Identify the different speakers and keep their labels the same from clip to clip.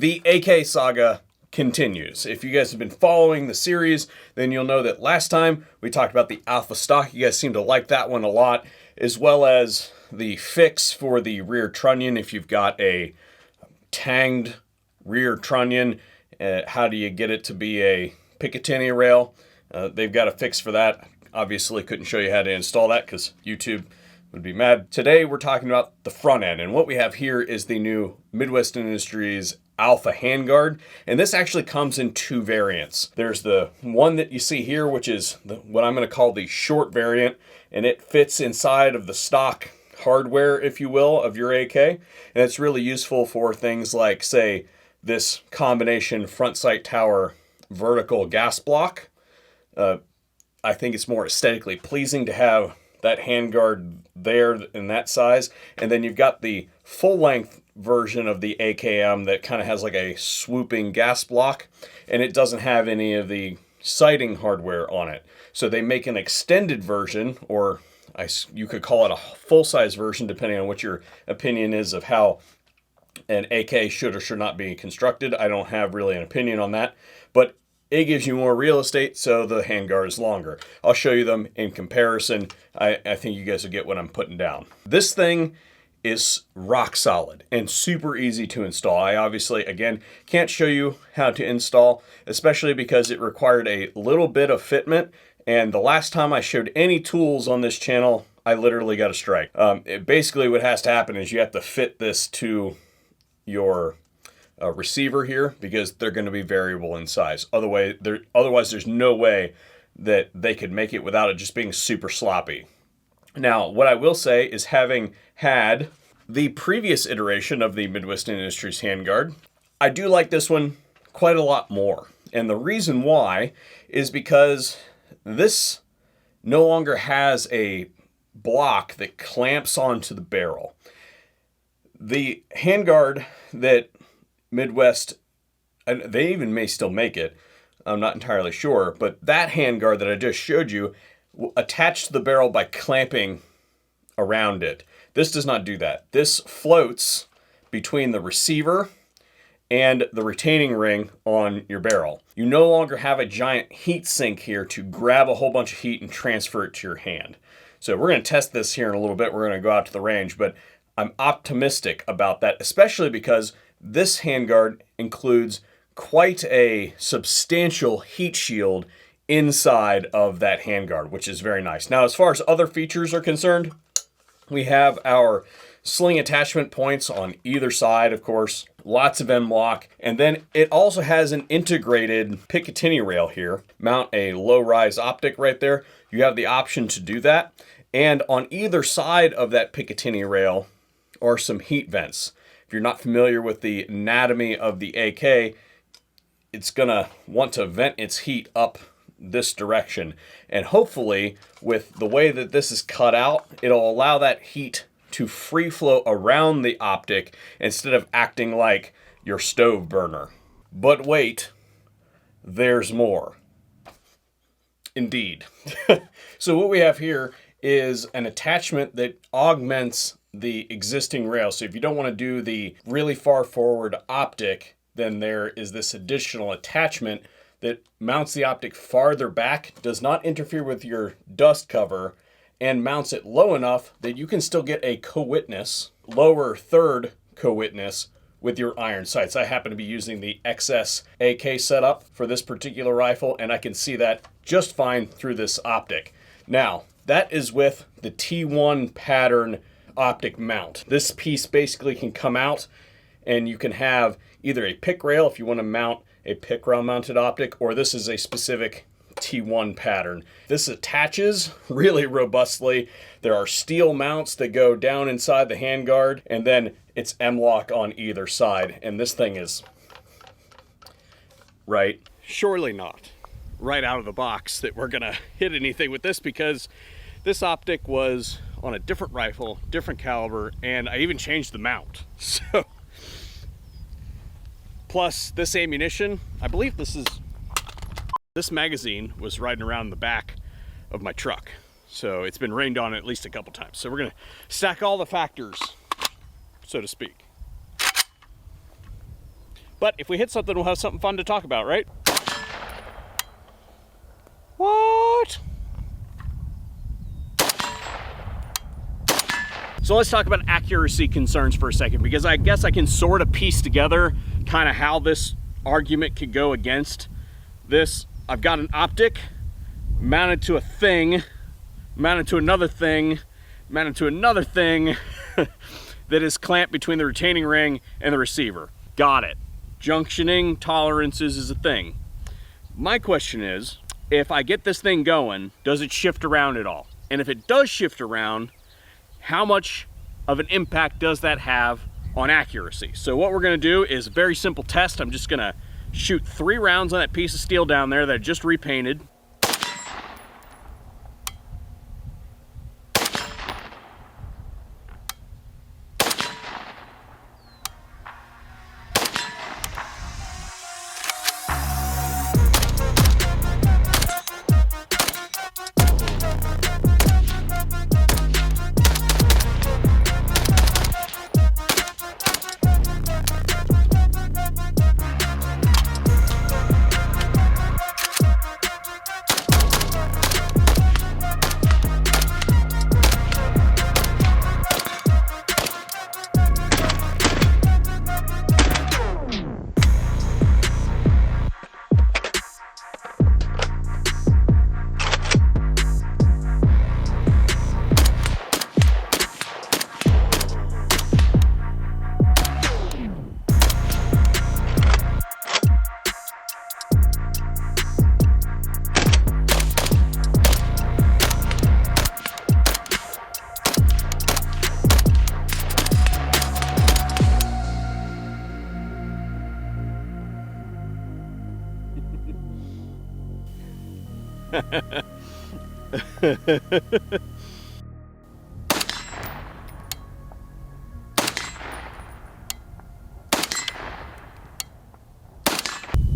Speaker 1: The AK saga continues. If you guys have been following the series, then you'll know that last time we talked about the alpha stock. You guys seem to like that one a lot, as well as the fix for the rear trunnion. If you've got a tanged rear trunnion, how do you get it to be a Picatinny rail? They've got a fix for that. Obviously couldn't show you how to install that because YouTube would be mad. Today we're talking about the front end, and what we have here is the new Midwest Industries Alpha Handguard, and this actually comes in two variants. There's the one that you see here, which is what I'm going to call the short variant, and it fits inside of the stock hardware, if you will, of your AK, and it's really useful for things like, say, this combination front sight tower vertical gas block. I think it's more aesthetically pleasing to have that handguard there in that size, and then you've got the full length version of the AKM that kind of has like a swooping gas block, and it doesn't have any of the sighting hardware on it. So they make an extended version, or you could call it a full-size version depending on what your opinion is of how an AK should or should not be constructed. I don't have really an opinion on that, but it gives you more real estate, so the handguard is longer. I'll show you them in comparison. I think you guys will get what I'm putting down. This thing is rock solid and super easy to install. I obviously, again, can't show you how to install, especially because it required a little bit of fitment. And the last time I showed any tools on this channel, I literally got a strike. Basically what has to happen is you have to fit this to your receiver here, because they're going to be variable in size. Otherwise, there's no way that they could make it without it just being super sloppy. Now, what I will say is, having had the previous iteration of the Midwest Industries handguard, I do like this one quite a lot more. And the reason why is because this no longer has a block that clamps onto the barrel. The handguard that Midwest, and they even may still make it, I'm not entirely sure, but that handguard that I just showed you attached to the barrel by clamping around it. This does not do that. This floats between the receiver and the retaining ring on your barrel. You no longer have a giant heat sink here to grab a whole bunch of heat and transfer it to your hand. So we're going to test this here in a little bit. We're going to go out to the range, but I'm optimistic about that, especially because this handguard includes quite a substantial heat shield inside of that handguard, which is very nice. Now, as far as other features are concerned, we have our sling attachment points on either side, of course, lots of M-lock, and then it also has an integrated Picatinny rail here. Mount a low-rise optic right there. You have the option to do that, and on either side of that Picatinny rail are some heat vents. If you're not familiar with the anatomy of the AK, it's gonna want to vent its heat up this direction, and hopefully with the way that this is cut out, it'll allow that heat to free flow around the optic instead of acting like your stove burner. But wait, there's more. Indeed. So what we have here is an attachment that augments the existing rail. So if you don't want to do the really far forward optic, then there is this additional attachment that mounts the optic farther back, does not interfere with your dust cover, and mounts it low enough that you can still get a co-witness, lower third co-witness with your iron sights. I happen to be using the XS AK setup for this particular rifle, and I can see that just fine through this optic. Now, that is with the T1 pattern optic mount. This piece basically can come out, and you can have either a pick rail if you want to mount a pick rail mounted optic, or this is a specific T1 pattern. This attaches really robustly. There are steel mounts that go down inside the handguard, and then it's M-lock on either side. And this thing is right. Surely not right out of the box that we're gonna hit anything with this, because this optic was on a different rifle, different caliber, and I even changed the mount. So, plus this ammunition, I believe this magazine was riding around the back of my truck. So it's been rained on at least a couple times. So we're gonna stack all the factors, so to speak. But if we hit something, we'll have something fun to talk about, right? What? So let's talk about accuracy concerns for a second, because I guess I can sort of piece together kind of how this argument could go against this. I've got an optic mounted to a thing, mounted to another thing, mounted to another thing that is clamped between the retaining ring and the receiver. Got it. Junctioning tolerances is a thing. My question is, if I get this thing going, does it shift around at all? And if it does shift around, how much of an impact does that have on accuracy? So what we're gonna do is a very simple test. I'm just gonna shoot 3 rounds on that piece of steel down there that I just repainted.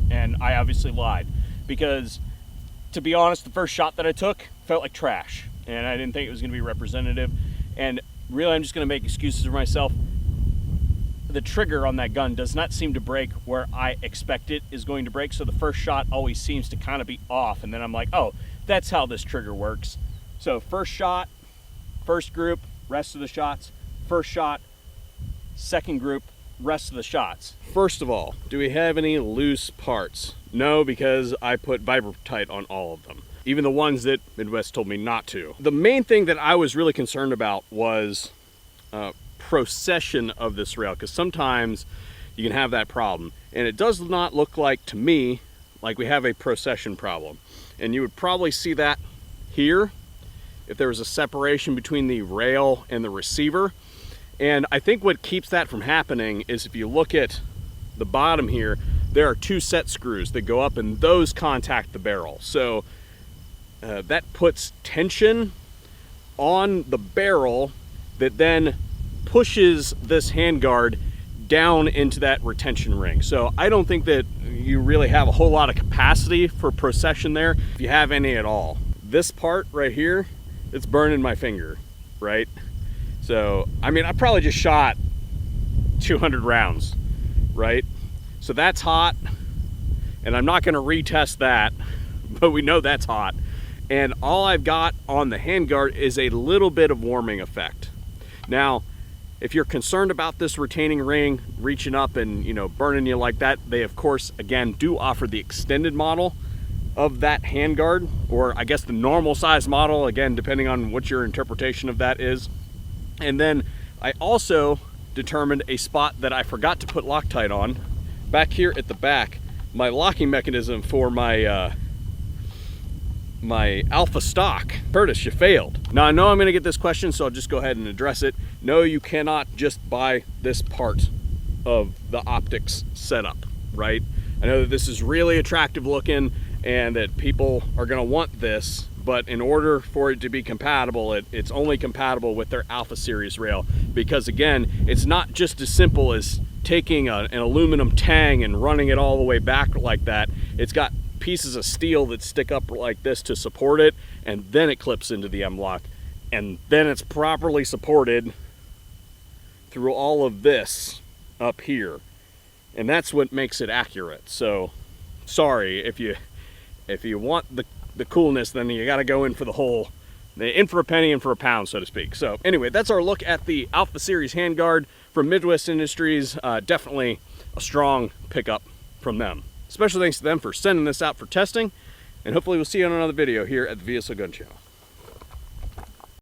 Speaker 1: And I obviously lied, because to be honest, the first shot that I took felt like trash, and I didn't think it was going to be representative. And really, I'm just going to make excuses for myself. The trigger on that gun does not seem to break where I expect it is going to break, so the first shot always seems to kind of be off, and then I'm like, oh, that's how this trigger works. So first shot, first group, rest of the shots, first shot, second group, rest of the shots. First of all, do we have any loose parts? No, because I put Vibra-Tite on all of them, even the ones that Midwest told me not to. The main thing that I was really concerned about was procession of this rail, because sometimes you can have that problem, and it does not look like to me like we have a procession problem. And you would probably see that here if there was a separation between the rail and the receiver. And I think what keeps that from happening is if you look at the bottom here, there are 2 set screws that go up, and those contact the barrel. So that puts tension on the barrel that then pushes this handguard down into that retention ring. So I don't think that you really have a whole lot of capacity for procession there, if you have any at all. This part right here, it's burning my finger, right? So, I mean, I probably just shot 200 rounds, right? So that's hot, and I'm not gonna retest that, but we know that's hot. And all I've got on the handguard is a little bit of warming effect. Now, if you're concerned about this retaining ring reaching up and, you know, burning you like that, they of course, again, do offer the extended model of that handguard, or I guess the normal size model, again, depending on what your interpretation of that is. And then I also determined a spot that I forgot to put Loctite on. Back here at the back, my locking mechanism for my my alpha stock. Curtis, you failed. Now I know I'm gonna get this question, so I'll just go ahead and address it. No, you cannot just buy this part of the Optics setup, right? I know that this is really attractive looking and that people are gonna want this, but in order for it to be compatible, it's only compatible with their Alpha Series rail, because again, it's not just as simple as taking an aluminum tang and running it all the way back like that. It's got pieces of steel that stick up like this to support it, and then it clips into the M-lock, and then it's properly supported through all of this up here. and that's what makes it accurate. So sorry, if you want the coolness, then you got to go in for the whole, in for a penny and for a pound, so to speak. So anyway, that's our look at the Alpha Series handguard from Midwest Industries. Definitely a strong pickup from them. Special thanks to them for sending this out for testing, and hopefully we'll see you on another video here at the VSO Gun Channel.